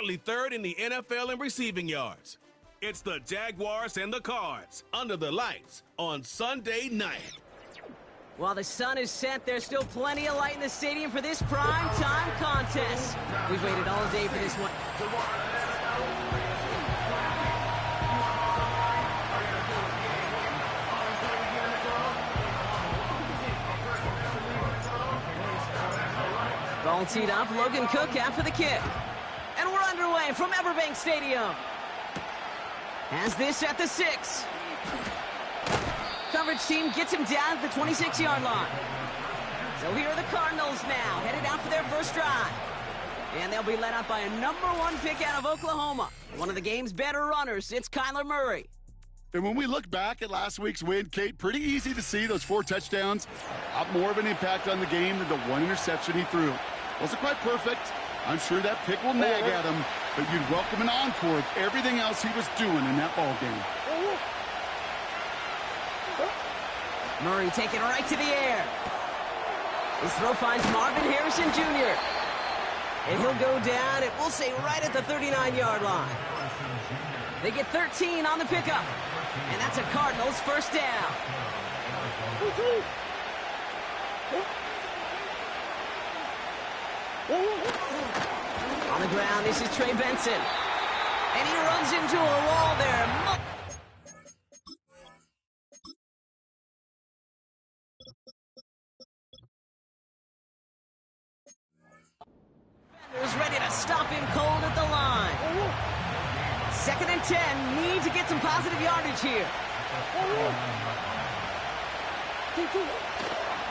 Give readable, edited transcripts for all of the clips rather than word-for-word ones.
currently third in the NFL in receiving yards. It's the Jaguars and the Cards under the lights on Sunday night. While the sun is set, there's still plenty of light in the stadium for this prime time contest. We've waited all day for this one. Ball teed up, Logan Cook after the kick. And we're underway from Everbank Stadium. Has this at the 6. Coverage team gets him down at the 26-yard line. So here are the Cardinals now, headed out for their first drive. And they'll be led out by a #1 pick out of Oklahoma. One of the game's better runners, it's Kyler Murray. And when we look back at last week's win, Kate, pretty easy to see those 4 touchdowns have more of an impact on the game than the 1 interception he threw. Wasn't quite perfect. I'm sure that pick will nag at him, but you'd welcome an encore of everything else he was doing in that ball game. Murray taking right to the air. His throw finds Marvin Harrison Jr. And he'll go down, and we'll say right at the 39-yard line. They get 13 on the pickup. And that's a Cardinals first down. On the ground, this is Trey Benson. And he runs into a wall there. Ready to stop him cold at the line. 2nd and 10. Need to get some positive yardage here.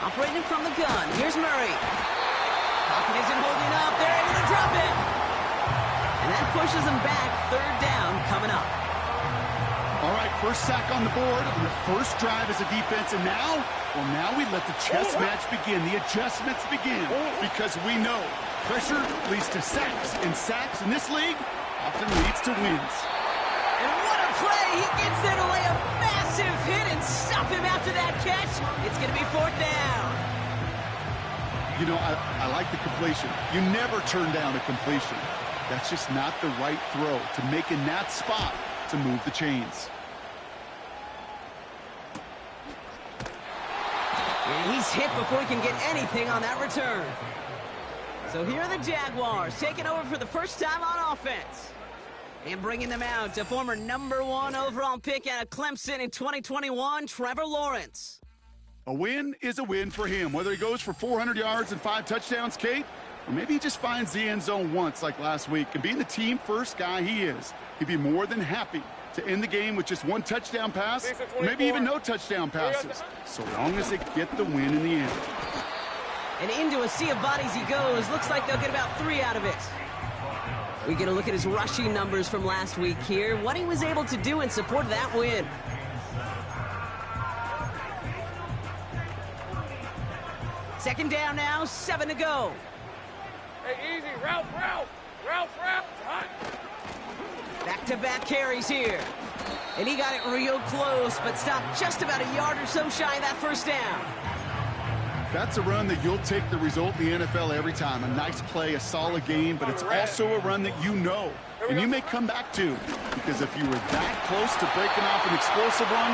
Operating from the gun. Here's Murray. Pocket isn't holding up. They're able to drop it. And that pushes them back. 3rd down coming up. All right, first sack on the board on the first drive as a defense. And now, well, now we let the chess match begin. The adjustments begin. Because we know pressure leads to sacks, and sacks in this league often leads to wins. And what a play! He gets there to lay a massive hit and stop him after that catch. It's going to be 4th down. You know, I like the completion. You never turn down a completion. That's just not the right throw to make in that spot to move the chains. And he's hit before he can get anything on that return. So here are the Jaguars taking over for the first time on offense. And bringing them out to former #1 overall pick out of Clemson in 2021, Trevor Lawrence. A win is a win for him, whether he goes for 400 yards and 5 touchdowns, Kate, or maybe he just finds the end zone once like last week. And being the team-first guy he is, he'd be more than happy to end the game with just 1 touchdown pass, or maybe even no touchdown passes, so long as they get the win in the end. And into a sea of bodies he goes. Looks like they'll get about 3 out of it. We get a look at his rushing numbers from last week here. What he was able to do in support of that win. Second down now, 7 to go. Hey, easy. Route. Back-to-back carries here. And he got it real close, but stopped just about a yard or so shy of that first down. That's a run that you'll take the result in the NFL every time. A nice play, a solid game, but it's also a run that you know, and you may come back to, because if you were that close to breaking off an explosive run,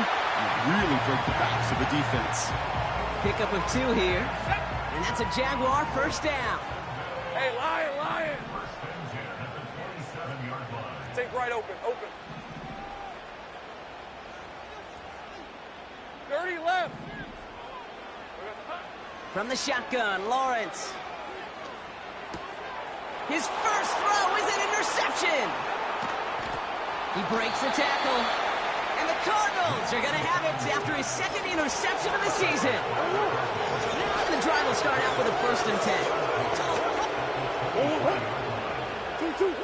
you really break the backs of the defense. Pickup of 2 here, and that's a Jaguar first down. Hey, Lion. Take right open. 30 left. From the shotgun, Lawrence. His first throw is an interception. He breaks the tackle. And the Cardinals are going to have it after his 2nd interception of the season. And the drive will start out with a 1st and 10.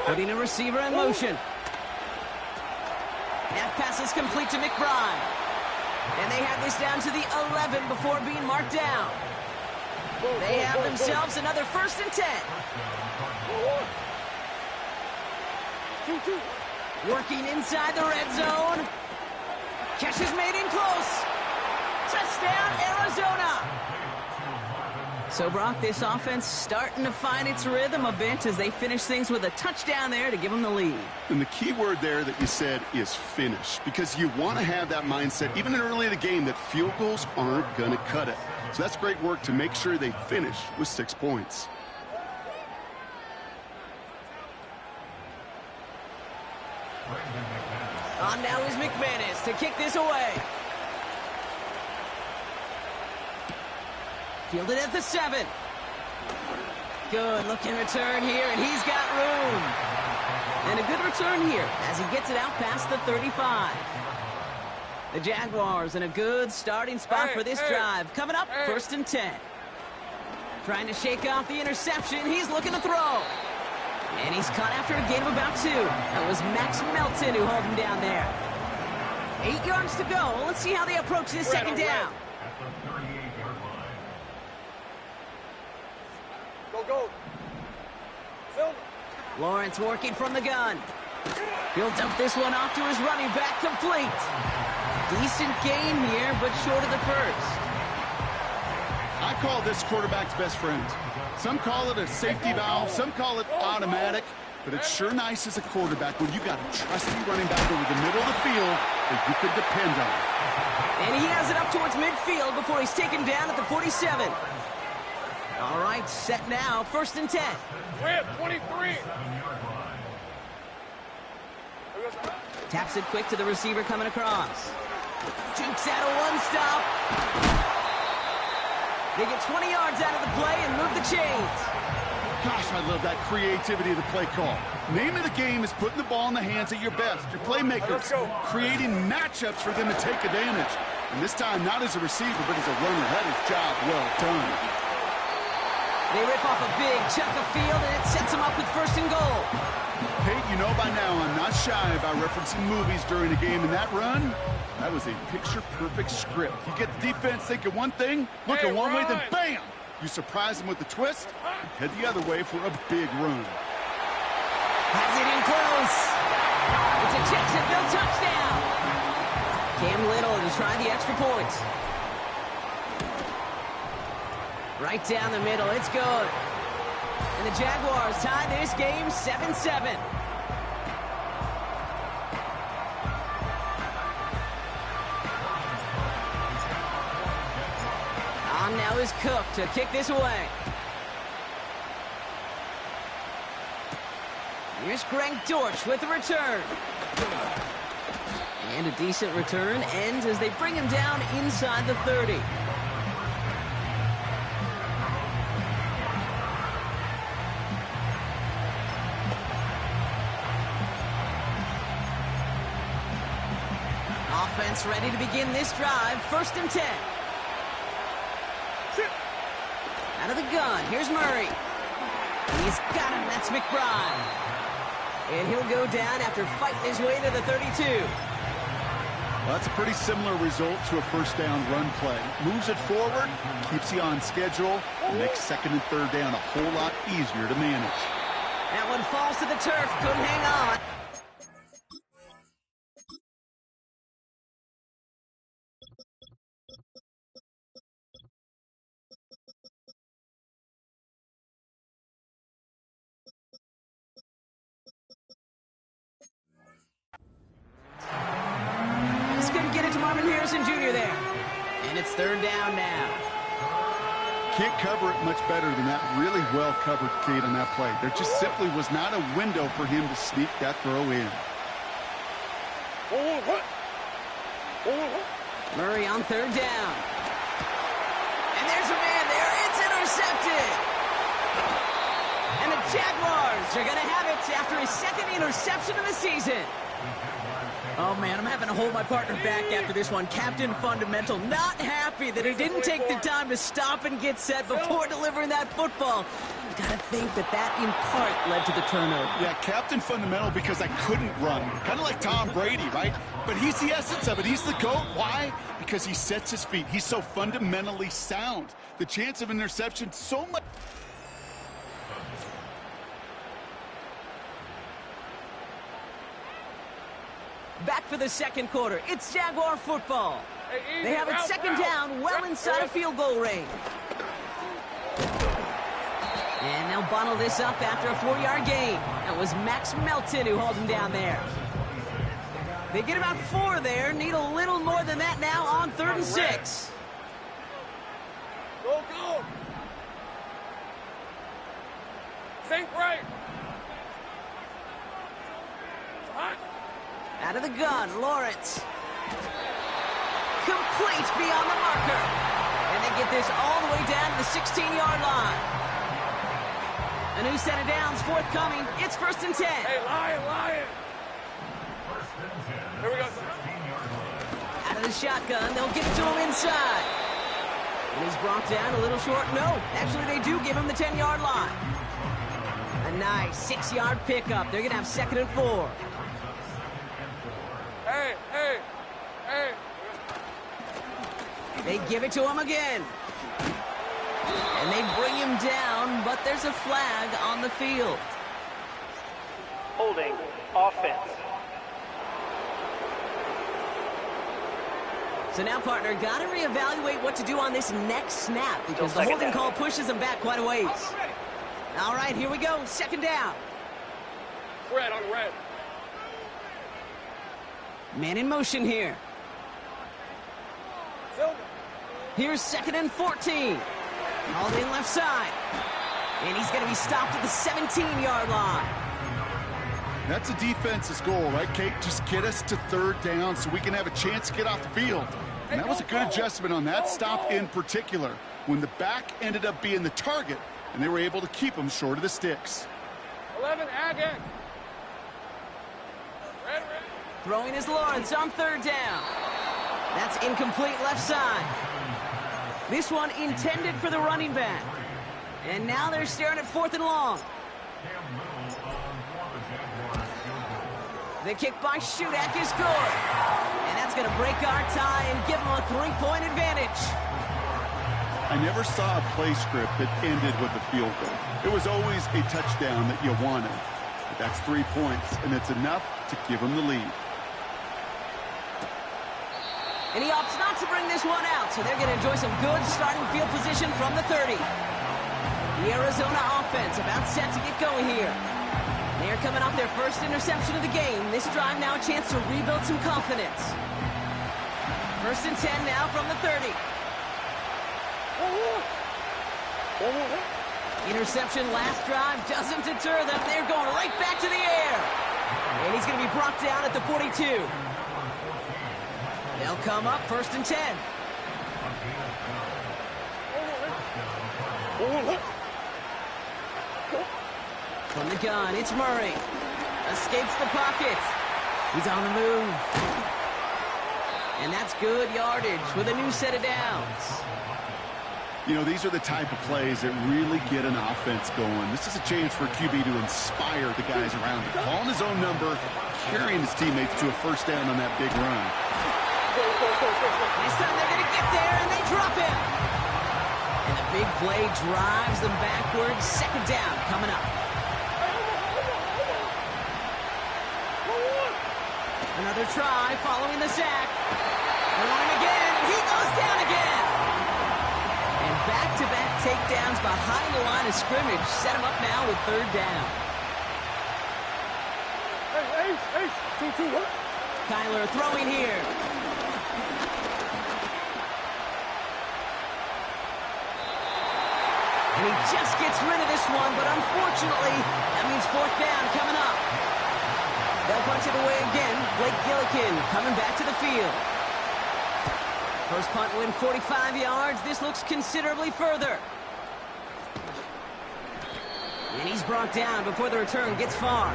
Putting a receiver in motion. That pass is complete to McBride. And they have this down to the 11 before being marked down. They have themselves another 1st and 10. Working inside the red zone. Catch is made in close. Touchdown, Arizona. So, Brock, this offense starting to find its rhythm a bit as they finish things with a touchdown there to give them the lead. And the key word there that you said is finish, because you want to have that mindset, even early in the game, that field goals aren't going to cut it. So that's great work to make sure they finish with 6 points. On now is McManus to kick this away. Fielded at the 7. Good looking return here, and he's got room. And a good return here as he gets it out past the 35. The Jaguars in a good starting spot for this drive. Coming up, 1st and 10. Trying to shake off the interception. He's looking to throw. And he's caught after a gain of about 2. That was Max Melton who hauled him down there. 8 yards to go. Let's see how they approach this second down. Go. Lawrence working from the gun. He'll dump this one off to his running back, complete. Decent gain here, but short of the first. I call this quarterback's best friend. Some call it a safety valve, some call it automatic, but it's sure nice as a quarterback when you got a trusty running back over the middle of the field that you can depend on. And he has it up towards midfield before he's taken down at the 47. All right, set now, 1st and 10. Whip, 23. Taps it quick to the receiver coming across. Jukes out a one-stop. They get 20 yards out of the play and move the chains. Gosh, I love that creativity of the play call. Name of the game is putting the ball in the hands of your best, your playmakers, creating matchups for them to take advantage. And this time, not as a receiver, but as a runner. That is job well done. They rip off a big chunk of field, and it sets them up with 1st and goal. Kate, you know by now I'm not shy about referencing movies during a game, and that run, that was a picture-perfect script. You get the defense thinking one thing, looking one way, then bam! You surprise them with a twist, and head the other way for a big run. Has it in close. It's a Jacksonville touchdown. Cam Little to try the extra point. Right down the middle, it's good. And the Jaguars tie this game 7-7. On now is Cook to kick this away. Here's Greg Dortch with the return. And a decent return ends as they bring him down inside the 30. Offense ready to begin this drive. 1st and 10. Out of the gun. Here's Murray. He's got him. That's McBride. And he'll go down after fighting his way to the 32. Well, that's a pretty similar result to a 1st down run play. Moves it forward, keeps you on schedule, makes 2nd and 3rd down a whole lot easier to manage. That one falls to the turf. Couldn't hang on. Just couldn't get it to Marvin Harrison Jr. there. And it's 3rd down now. Can't cover it much better than that. Really well covered, Kate, on that play. There just simply was not a window for him to sneak that throw in. Murray on 3rd down. And there's a man there. It's intercepted. And the Jaguars are going to have it after his 2nd interception of the season. Oh, man, I'm having to hold my partner back after this one. Captain Fundamental not happy that he didn't take the time to stop and get set before delivering that football. Got to think that in part led to the turnover. Yeah, Captain Fundamental because I couldn't run. Kind of like Tom Brady, right? But he's the essence of it. He's the GOAT. Why? Because he sets his feet. He's so fundamentally sound. The chance of interception so much. Back for the 2nd quarter. It's Jaguar football. They have it 2nd down, well inside of field goal range. bundle this up after a 4-yard gain. That was Max Melton who hauled him down there. They get about 4 there. Need a little more than that now on 3rd and 6. Go, go. Think right. Hot. Out of the gun, Lawrence. Complete beyond the marker. And they get this all the way down to the 16-yard line. A new set of downs forthcoming. It's 1st and 10. Hey, Lion. Here we go. Out of the shotgun, they'll give it to him inside. And he's brought down a little short. No, actually they do give him the 10-yard line. A nice 6-yard pickup. They're going to have 2nd and 4. Hey. They give it to him again. And they bring him down, but there's a flag on the field. Holding offense. So now, partner, got to reevaluate what to do on this next snap because the holding call pushes them back quite a ways. All right, here we go. 2nd down. Red on red. Man in motion here. Silver. Here's 2nd and 14. Hauled in left side. And he's going to be stopped at the 17-yard line. That's a defense's goal, right, Kate? Just get us to 3rd down so we can have a chance to get off the field. And that was a good adjustment on that stop in particular, when the back ended up being the target, and they were able to keep him short of the sticks. 11, again. Red. Throwing is Lawrence on 3rd down. That's incomplete left side. This one intended for the running back. And now they're staring at 4th and long. The kick by Shudak is good. And that's going to break our tie and give them a 3-point advantage. I never saw a play script that ended with a field goal. It was always a touchdown that you wanted. But that's 3 points, and it's enough to give them the lead. And he opts not to bring this one out, so they're going to enjoy some good starting field position from the 30. The Arizona offense about set to get going here. They're coming off their first interception of the game. This drive now a chance to rebuild some confidence. 1st and 10 now from the 30. Interception last drive doesn't deter them. They're going right back to the air. And he's going to be brought down at the 42. They'll come up 1st and 10. From the gun, it's Murray. Escapes the pocket. He's on the move. And that's good yardage with a new set of downs. You know, these are the type of plays that really get an offense going. This is a chance for QB to inspire the guys around him. Calling his own number, carrying his teammates to a 1st down on that big run. This time they're going to get there, and they drop him. And the big play drives them backwards. 2nd down coming up. Another try following the sack. They're on him again, and he goes down again. And back-to-back takedowns behind the line of scrimmage set him up now with 3rd down. Hey, 2-2, what? Kyler throwing here. And he just gets rid of this one, but unfortunately, that means 4th down coming up. They'll punch it away again. Blake Gillikin coming back to the field. First punt win 45 yards. This looks considerably further. And he's brought down before the return gets far.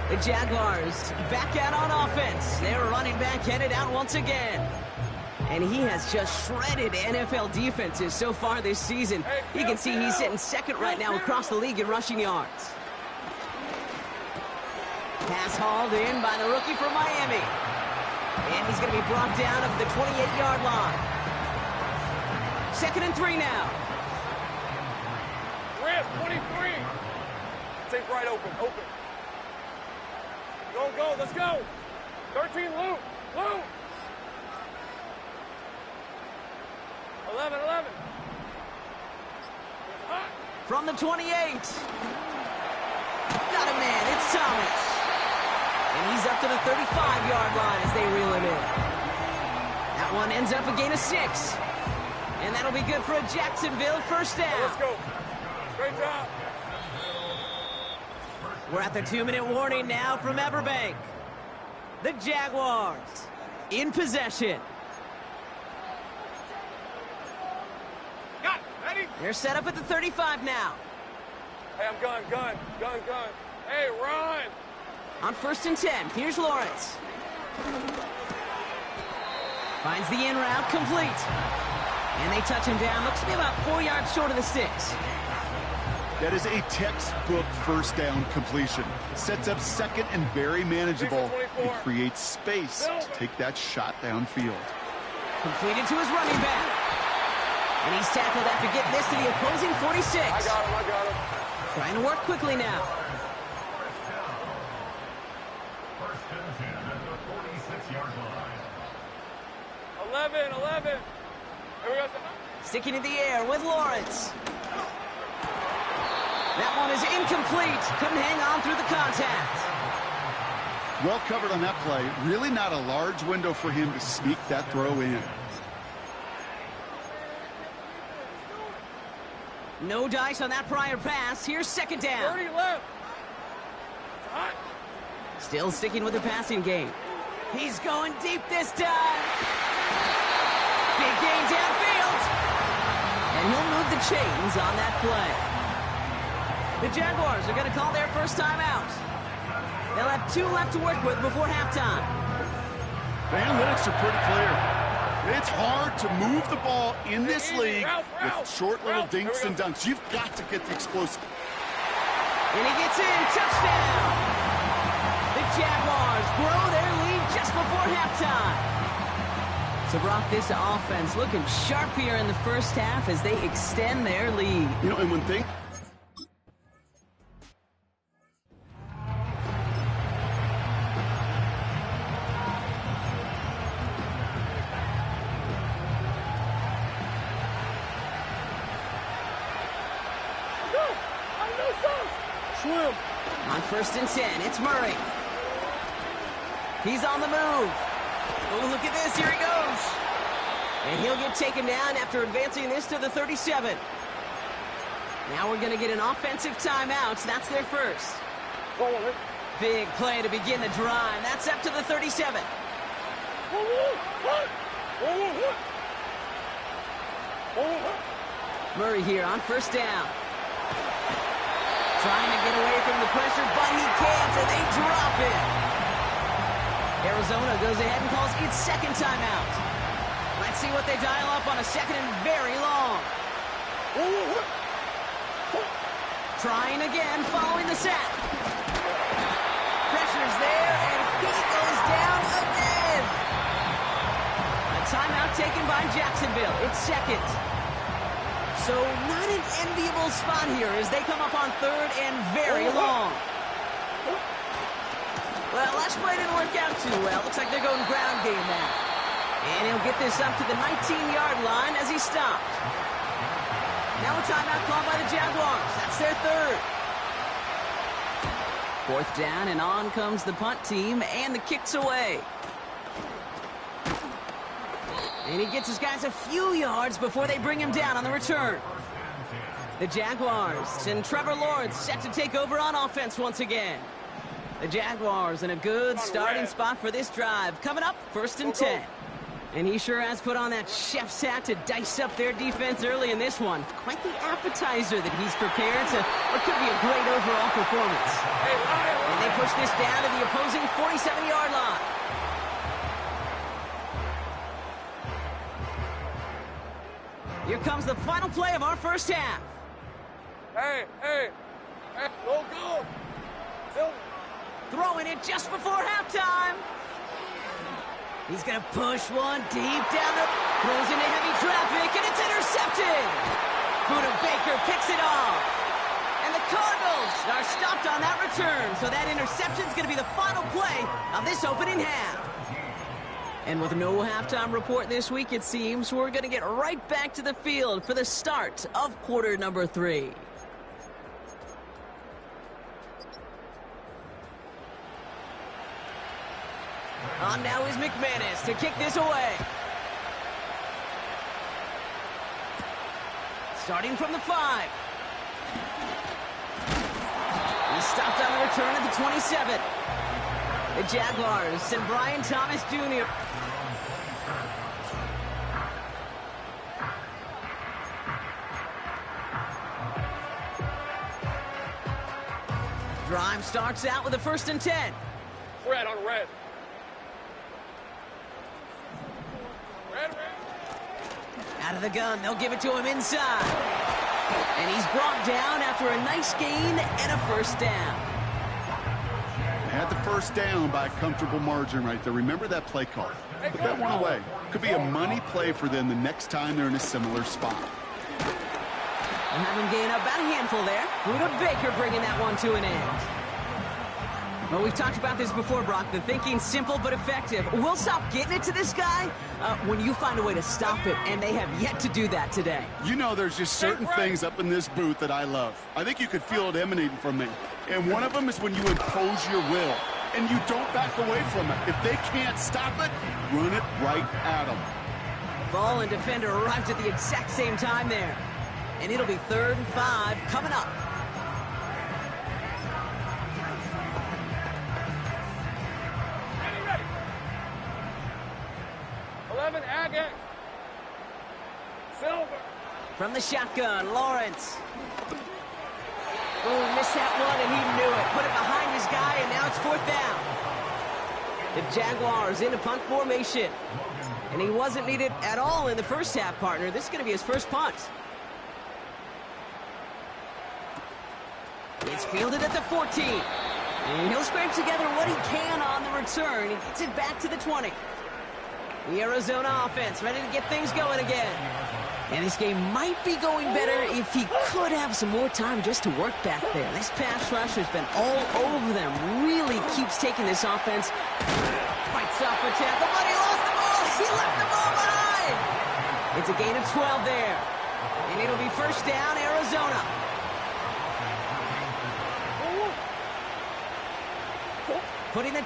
The Jaguars back out on offense. Their running back headed out once again. And he has just shredded NFL defenses so far this season. You can see he's sitting 2nd right now across the league in rushing yards. Pass hauled in by the rookie from Miami. And he's going to be brought down at the 28-yard line. 2nd and 3 now. Red, 23. Take right open. Go, let's go. 13, Luke. 11. He's hot. From the 28. Got a man, it's Thomas. And he's up to the 35-yard line as they reel him in. That one ends up a gain of 6. And that'll be good for a Jacksonville first down. Let's go. Great job. We're at the 2-minute warning now from Everbank. The Jaguars in possession. Got it. Ready? They're set up at the 35 now. Hey, I'm gun. Hey, run. On 1st and 10, here's Lawrence. Finds the in route complete. And they touch him down. Looks to be about 4 yards short of the 6. That is a textbook first down completion. Sets up second and very manageable. It creates space to take that shot downfield. Completed to his running back. And he's tackled after getting this to the opposing 46. I got him. Trying to work quickly now. First and 10 at the 46-yard line. 11. Here we go. Sticking in the air with Lawrence. That one is incomplete. Couldn't hang on through the contact. Well covered on that play. Really not a large window for him to sneak that throw in. No dice on that prior pass. Here's second down. 30 left. Hot. Still sticking with the passing game. He's going deep this time. Big gain downfield. And he'll move the chains on that play. The Jaguars are going to call their first time out. They'll have 2 left to work with before halftime. The analytics are pretty clear. It's hard to move the ball in this league with short little dinks and dunks. You've got to get the explosive. And he gets in. Touchdown. The Jaguars grow their lead just before halftime. So Brock, this offense looking sharp here in the first half as they extend their lead. You know, and one thing. Swim. On 1st and 10, it's Murray. He's on the move. Oh, look at this. Here he goes. And he'll get taken down after advancing this to the 37. Now we're going to get an offensive timeout. That's their first. Big play to begin the drive. That's up to the 37. Murray here on 1st down. Trying to get away from the pressure, but he can't, and they drop it. Arizona goes ahead and calls its second timeout. Let's see what they dial up on a second and very long. Trying again, following the sack. Pressure's there, and he goes down again. A timeout taken by Jacksonville. It's second. So not an enviable spot here as they come up on 3rd and very long. Well, last play didn't work out too well. Looks like they're going ground game now. And he'll get this up to the 19-yard line as he stopped. Now a timeout called by the Jaguars. That's their 3rd. 4th down, and on comes the punt team, and the kick's away. And he gets his guys a few yards before they bring him down on the return. The Jaguars and Trevor Lawrence set to take over on offense once again. The Jaguars in a good starting spot for this drive. Coming up, 1st and 10. And he sure has put on that chef's hat to dice up their defense early in this one. Quite the appetizer that he's prepared to what could be a great overall performance. And they push this down to the opposing 47-yard line. Here comes the final play of our first half. Hey, go. Throwing it just before halftime. He's going to push one deep down the... Throws into heavy traffic, and it's intercepted. Buda Baker picks it off. And the Cardinals are stopped on that return. So that interception is going to be the final play of this opening half. And with no halftime report this week, it seems we're going to get right back to the field for the start of quarter number 3. On now is McManus to kick this away. Starting from the 5. He's stopped on the return at the 27. The Jaguars send Brian Thomas Jr. Drive starts out with a 1st and 10. Red on red. Red. Out of the gun, they'll give it to him inside. And he's brought down after a nice gain and a 1st down. They had the 1st down by a comfortable margin right there. Remember that play call. Put that one away. Could be a money play for them the next time they're in a similar spot. We'll have him gain up about a handful there. Buda Baker bringing that one to an end. Well, we've talked about this before, Brock. The thinking's simple but effective. We'll stop getting it to this guy when you find a way to stop it, and they have yet to do that today. You know, there's just certain things up in this booth that I love. I think you could feel it emanating from me. And one of them is when you impose your will, and you don't back away from it. If they can't stop it, run it right at them. Ball and defender arrived at the exact same time there. And it'll be 3rd and 5 coming up. Ready. 11, Agate. Silver. From the shotgun, Lawrence. Oh, missed that one, and he knew it. Put it behind his guy, and now it's 4th down. The Jaguars in a punt formation. And he wasn't needed at all in the first half, partner. This is going to be his first punt. It's fielded at the 14. And he'll scrape together what he can on the return. He gets it back to the 20. The Arizona offense ready to get things going again. And this game might be going better if he could have some more time just to work back there. This pass rush has been all over them. Really keeps taking this offense. Fights off a tackle, but he lost the ball. He left the ball behind. It's a gain of 12 there. And it'll be 1st down, Arizona. Putting it.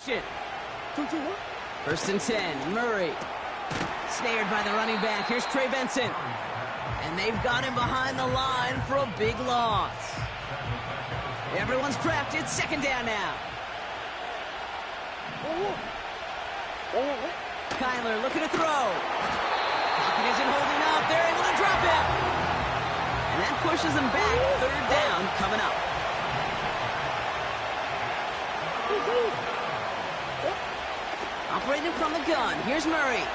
Motion. 1st and 10. Murray. Snared by the running back. Here's Trey Benson. And they've got him behind the line for a big loss. Everyone's prepped. It's 2nd down now. Kyler looking to throw. Pocket isn't holding up. They're able to drop him. And that pushes them back. 3rd down coming up. Operating from the gun. Here's Murray.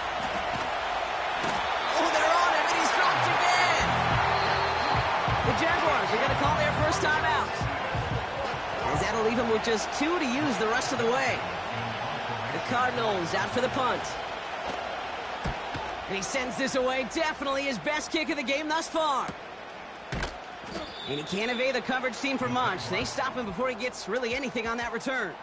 Oh, they're on him, and he's dropped again. The Jaguars are going to call their first timeout. As that'll leave him with just 2 to use the rest of the way. The Cardinals out for the punt. And he sends this away. Definitely his best kick of the game thus far. And he can't evade the coverage team for much. They stop him before he gets really anything on that return.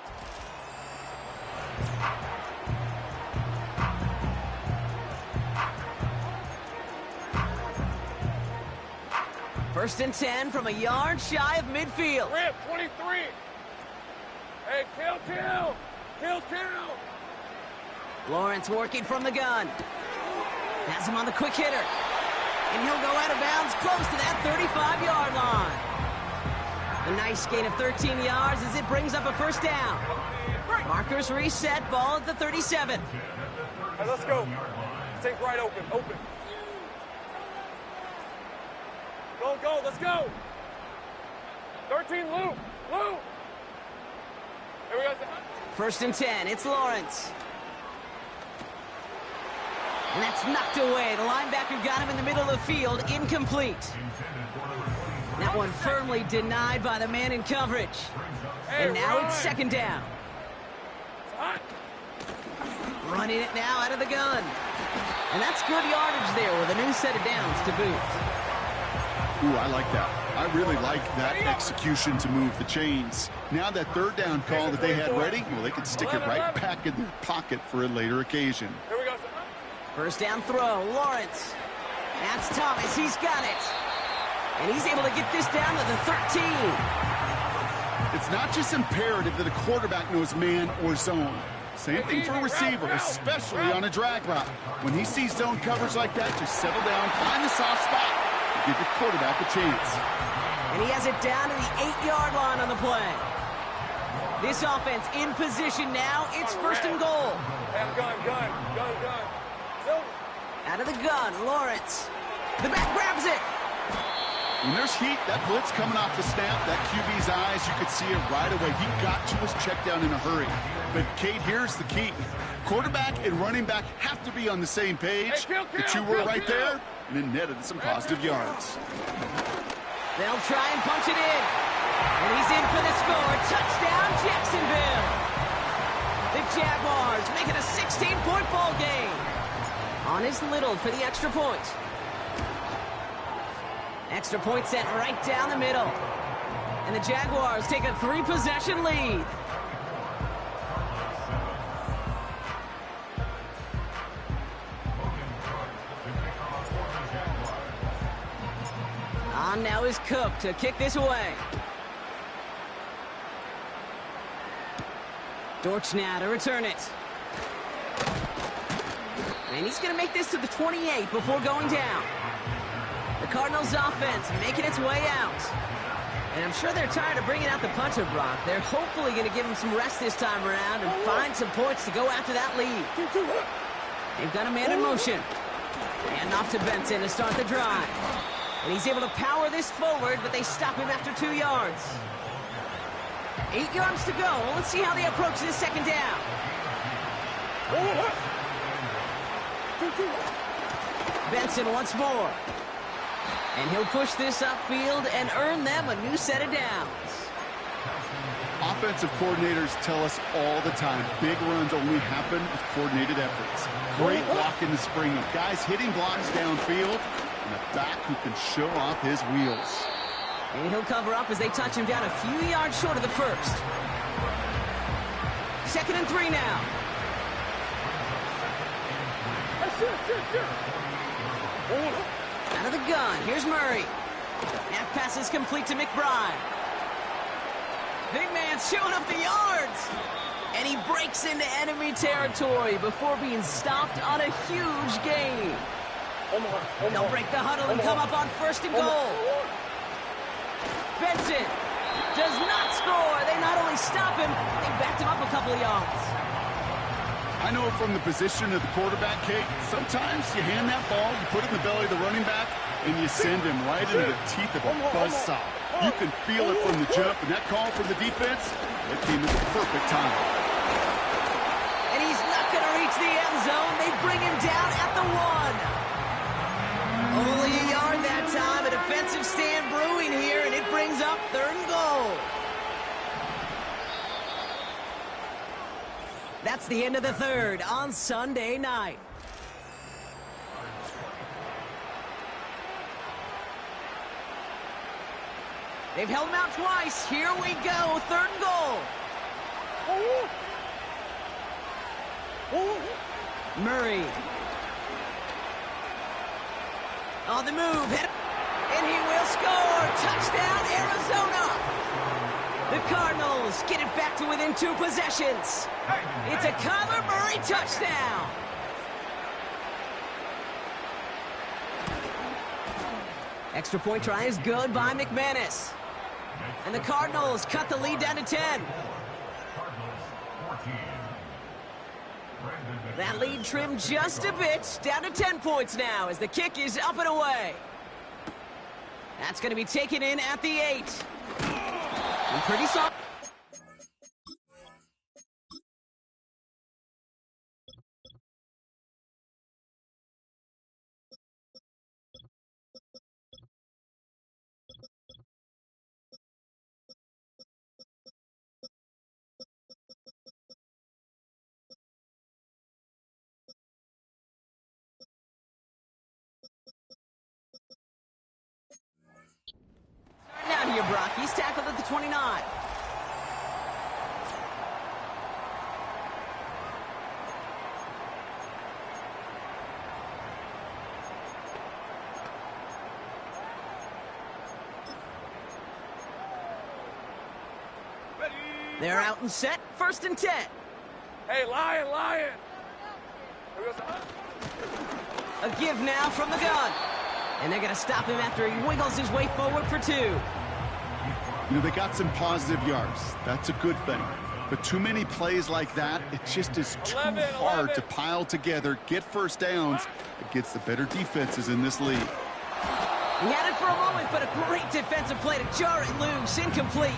First and 10 from a yard shy of midfield. Rip, 23. Hey, kill. Lawrence working from the gun. Has him on the quick hitter. And he'll go out of bounds close to that 35-yard line. A nice gain of 13 yards as it brings up a 1st down. Markers reset, ball at the 37. Hey, let's go. Take right open. Go, let's go. 13, Lou. Here we go. 1st and 10, it's Lawrence. And that's knocked away. The linebacker got him in the middle of the field, incomplete. That one firmly denied by the man in coverage. And now it's 2nd down. Running it now out of the gun. And that's good yardage there with a new set of downs to boot. Ooh, I like that. I really like that execution to move the chains. Now that 3rd down call that they had ready, well, they could stick it right back in their pocket for a later occasion. Here we go. First down throw, Lawrence. That's Thomas, he's got it. And he's able to get this down to the 13. It's not just imperative that a quarterback knows man or zone. Same thing for a receiver, especially on a drag route. When he sees zone coverage like that, just settle down, find the soft spot, and give your quarterback a chance. And he has it down to the 8-yard line on the play. This offense in position now. It's first and goal. Gun. Out of the gun, Lawrence. The back grabs it. When there's heat, that blitz coming off the snap, that QB's eyes, you could see it right away. He got to his check down in a hurry. But, Kate, here's the key. Quarterback and running back have to be on the same page. The two were right there, and it netted some positive yards. They'll try and punch it in. And he's in for the score. Touchdown, Jacksonville. The Jaguars make it a 16-point ball game. On his Little for the extra point. Extra point set right down the middle. And the Jaguars take a 3-possession lead. On now is Cook to kick this away. Dortch now to return it. And he's going to make this to the 28 before going down. The Cardinals offense making its way out. And I'm sure they're tired of bringing out the punter, Brock. They're hopefully going to give him some rest this time around and find some points to go after that lead. They've got a man in motion. And off to Benson to start the drive. And he's able to power this forward, but they stop him after 2 yards. 8 yards to go. Let's see how they approach this second down. Benson once more. And he'll push this upfield and earn them a new set of downs. Offensive coordinators tell us all the time, big runs only happen with coordinated efforts. Great block in the spring. Guys hitting blocks downfield, and a back who can show off his wheels. And he'll cover up as they touch him down a few yards short of the first. 2nd and 3 now. Out of the gun, here's Murray. Half pass is complete to McBride. Big man's showing up the yards. And he breaks into enemy territory before being stopped on a huge gain. They'll break the huddle and come up on 1st and goal. Benson does not score. They not only stop him, they backed him up a couple of yards. I know from the position of the quarterback, Kate, sometimes you hand that ball, you put it in the belly of the running back, and you send him right into the teeth of a buzzsaw. You can feel it from the jump, and that call from the defense, it came at the perfect time. And he's not going to reach the end zone. They bring him down at the 1. Only a yard that time. A defensive stand brewing here, and it brings up 3rd and goal. That's the end of the 3rd on Sunday night. They've held him out twice. Here we go. 3rd and goal. Murray. On the move. And he will score. Touchdown, Arizona. The Cardinals get it back to within 2 possessions. It's a Kyler Murray touchdown. Extra point try is good by McManus. And the Cardinals cut the lead down to 10. That lead trimmed just a bit, down to 10 points now as the kick is up and away. That's going to be taken in at the 8. And pretty soft. Down here, Brock. He's tackled at the 29. They're out and set. 1st and 10. Hey, Lion! Here we go. A give now from the gun. And they're going to stop him after he wiggles his way forward for 2. You know, they got some positive yards. That's a good thing. But too many plays like that, it just is too hard to pile together, get first downs against the better defenses in this league. He had it for a moment, but a great defensive play to jar it loose. Incomplete.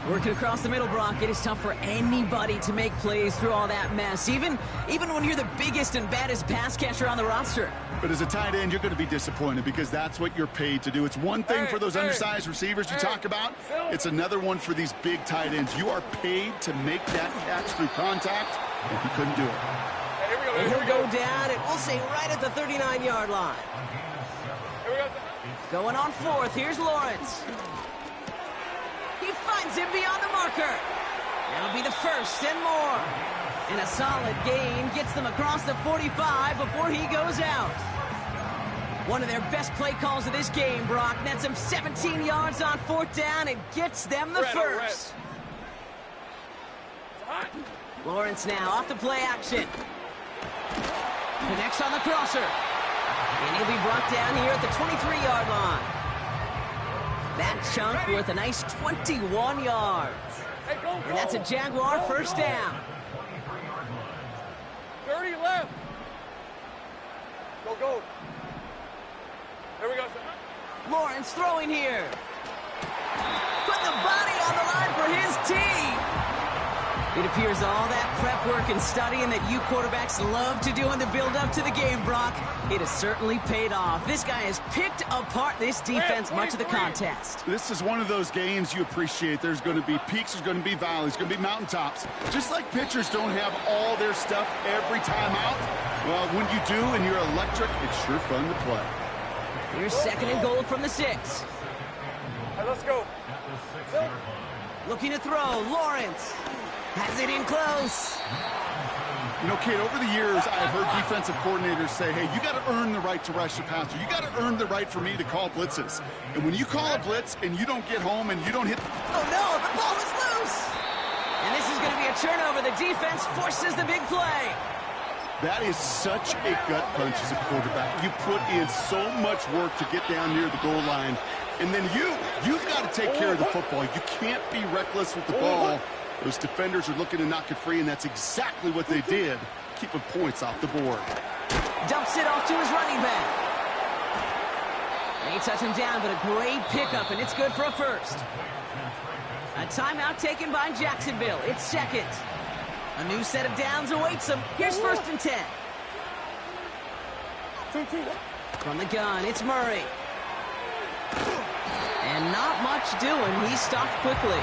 Working across the middle, Brock, it is tough for anybody to make plays through all that mess, even when you're the biggest and baddest pass catcher on the roster. But as a tight end, you're going to be disappointed because that's what you're paid to do. It's one thing for those undersized receivers you talk about. It's another one for these big tight ends. You are paid to make that catch through contact, and he couldn't do it. And he'll go down, and we'll say right at the 39-yard line. Going on 4th, here's Lawrence. He finds him beyond the marker. That'll be the 1st and more. And a solid gain gets them across the 45 before he goes out. One of their best play calls of this game, Brock. Nets them 17 yards on 4th down and gets them the 1st. Lawrence now off the play action. Connects on the crosser. And he'll be brought down here at the 23-yard line. That chunk worth a nice 21 yards. And that's a Jaguar 1st down. 30 left. Go. Here we go. Lawrence throwing here. Put the body on the line for his team. It appears all that prep work and studying that you quarterbacks love to do in the build-up to the game, Brock, it has certainly paid off. This guy has picked apart this defense much of the contest. This is one of those games you appreciate. There's going to be peaks, there's going to be valleys, going to be mountaintops. Just like pitchers don't have all their stuff every time out, well, when you do and you're electric, it's sure fun to play. Here's 2nd and goal from the 6. Hey, let's go. Looking to throw, Lawrence. Has it in close. You know, Kate, over the years, I've heard defensive coordinators say, hey, you got to earn the right to rush the passer. You got to earn the right for me to call blitzes. And when you call a blitz and you don't get home and you don't hit... Oh, no, the ball is loose. And this is going to be a turnover. The defense forces the big play. That is such a gut punch as a quarterback. You put in so much work to get down near the goal line. And then you've got to take care of the football. You can't be reckless with the ball. Those defenders are looking to knock it free, and that's exactly what they did, keeping points off the board. Dumps it off to his running back. They touch him down, but a great pickup, and it's good for a 1st. A timeout taken by Jacksonville. It's 2nd. A new set of downs awaits them. Here's 1st and 10. From the gun, it's Murray. And not much doing. He stopped quickly.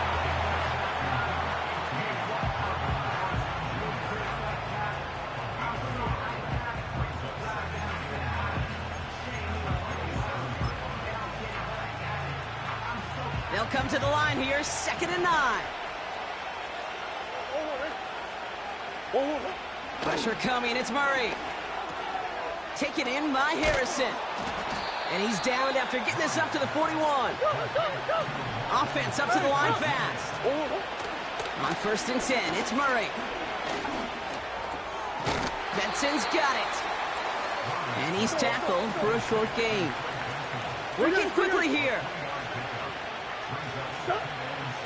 They'll come to the line here, 2nd and 9. Pressure coming, it's Murray. Taken in by Harrison. And he's downed after getting this up to the 41. Offense up to the line fast. On 1st and 10, it's Murray. Benson's got it. And he's tackled for a short gain. Working quickly here.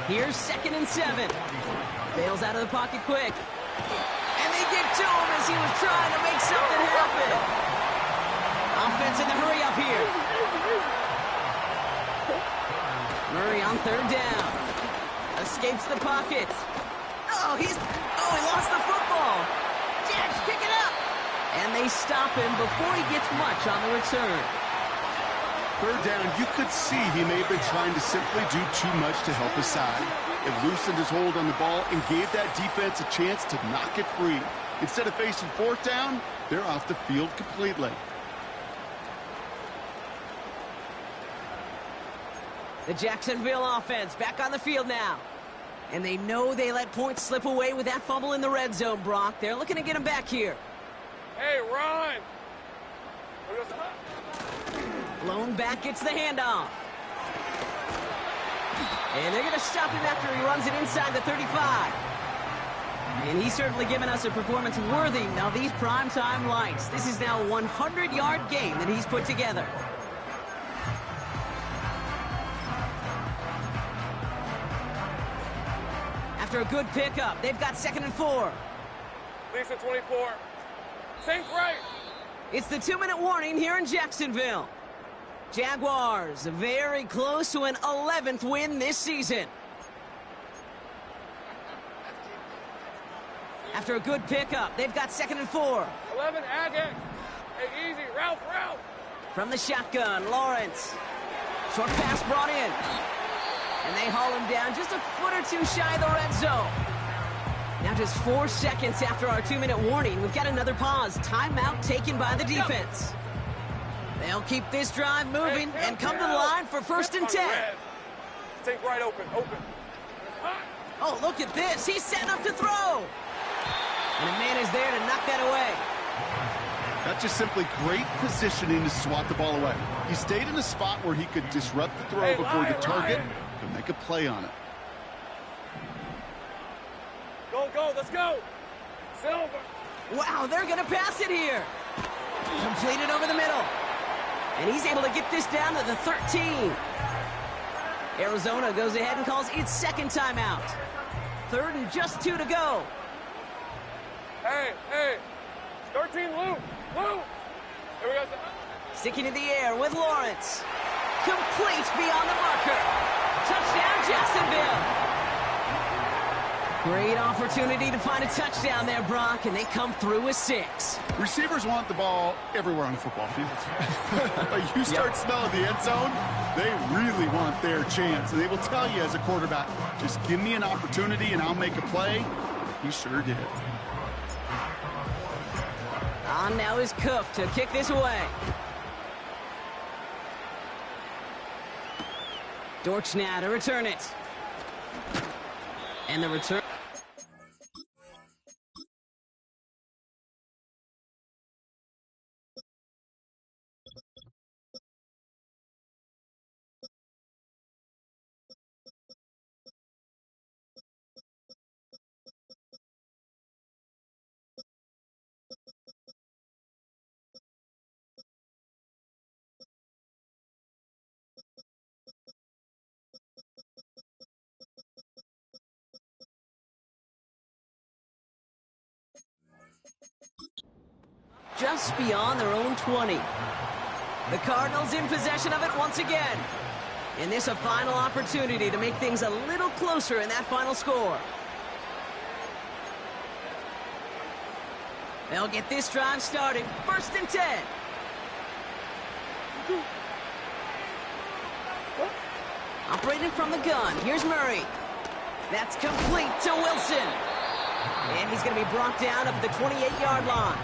Here's 2nd and 7. Bails out of the pocket quick. And they get to him as he was trying to make something happen. Offense in the hurry up here. Murray on 3rd down. Escapes the pocket. He lost the football. Jax, pick it up. And they stop him before he gets much on the return. 3rd down, you could see he may have been trying to simply do too much to help his side. It loosened his hold on the ball and gave that defense a chance to knock it free. Instead of facing 4th down, they're off the field completely. The Jacksonville offense back on the field now. And they know they let points slip away with that fumble in the red zone, Brock. They're looking to get him back here. Hey, run! Blown back gets the handoff. And they're going to stop him after he runs it inside the 35. And he's certainly given us a performance worthy of these primetime lights. This is now a 100-yard game that he's put together. After a good pickup, they've got 2nd and 4. Lisa 24. Think right. It's the 2-minute warning here in Jacksonville. Jaguars very close to an 11th win this season. After a good pickup, they've got 2nd and 4. 11, Agate. Hey, easy. Ralph. From the shotgun, Lawrence. Short pass brought in. And they haul him down just a foot or two shy of the red zone. Now just 4 seconds after our 2-minute warning, we've got another pause. Timeout taken by the defense. They'll keep this drive moving and come to the line for 1st and 10. Think right, open. Oh, look at this. He's setting up to throw. And a man is there to knock that away. That's just simply great positioning to swat the ball away. He stayed in a spot where he could disrupt the throw before the target could make a play on it. Go, let's go. Silver. Wow, they're going to pass it here. Completed over the middle. And he's able to get this down to the 13. Arizona goes ahead and calls its 2nd timeout. 3rd and just 2 to go. Hey. 13, Lou. Here we go. Sticking in the air with Lawrence. Complete beyond the marker. Touchdown, Jacksonville. Great opportunity to find a touchdown there, Brock, and they come through with 6. Receivers want the ball everywhere on the football field. But you start smelling the end zone, they really want their chance. And they will tell you as a quarterback, just give me an opportunity and I'll make a play. He sure did. On now is Cook to kick this away. Dortch now to return it. And the return. Just beyond their own 20. The Cardinals in possession of it once again. And this a final opportunity to make things a little closer in that final score. They'll get this drive started. 1st and 10. Operating from the gun. Here's Murray. That's complete to Wilson. And he's going to be brought down up at the 28-yard line.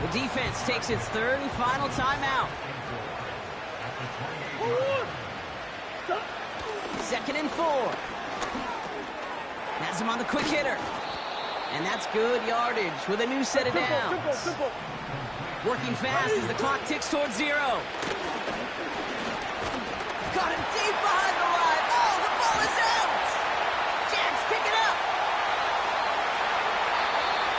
The defense takes its 3rd and final timeout. 2nd and 4. Has him on the quick hitter. And that's good yardage with a new set of downs. Simple. Working fast as the clock ticks towards 0. Got him deep behind the line. Oh, the ball is out. Jags pick it up.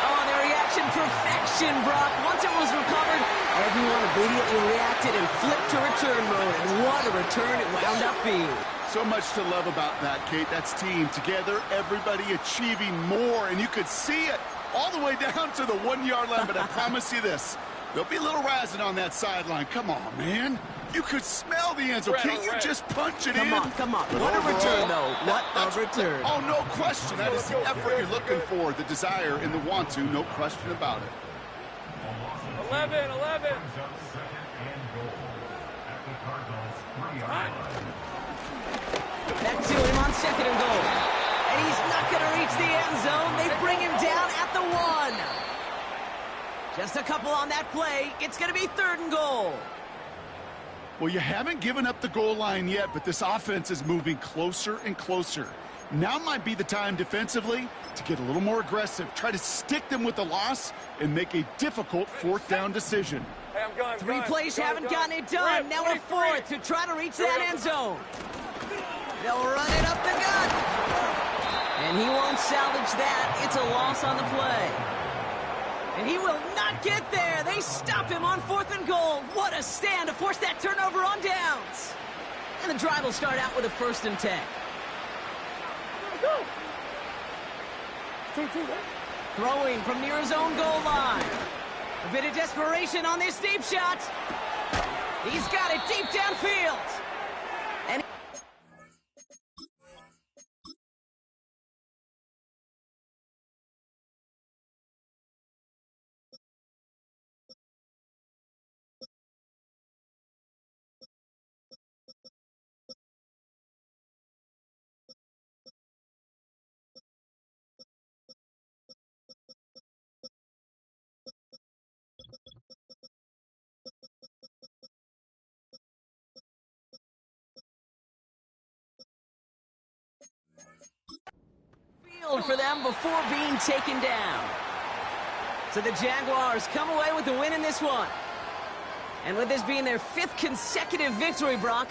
Oh, the reaction perfection, Brock. Once it was recovered, everyone immediately reacted and flipped to return mode. And what a return it wound up being. So much to love about that, Kate. That's team together, everybody achieving more, and you could see it all the way down to the 1-yard line. But I promise you this, there'll be a little razzing on that sideline. Come on, man. You could smell the end zone. Can't you just punch it in? Come on. What a return, though. What a return. Oh, no question. That is the effort you're looking for, the desire and the want to. No question about it. 11. Back to him on 2nd and goal. And he's not going to reach the end zone. They bring him down at the 1. Just a couple on that play. It's going to be 3rd and goal. Well, you haven't given up the goal line yet, but this offense is moving closer and closer. Now might be the time defensively to get a little more aggressive. Try to stick them with the loss and make a difficult 4th down decision. Hey, I'm gone. 3 plays haven't gotten it done. Now a 4th to try to reach that end zone. They'll run it up the gut. And he won't salvage that. It's a loss on the play. And he will not get there. They stop him on 4th and goal. What a stand to force that turnover on downs. And the drive will start out with a 1st and 10. Go. 2-2, Throwing from near his own goal line. A bit of desperation on this deep shot. He's got it deep downfield. And for them before being taken down. So the Jaguars come away with the win in this one. And with this being their 5th consecutive victory, Brock,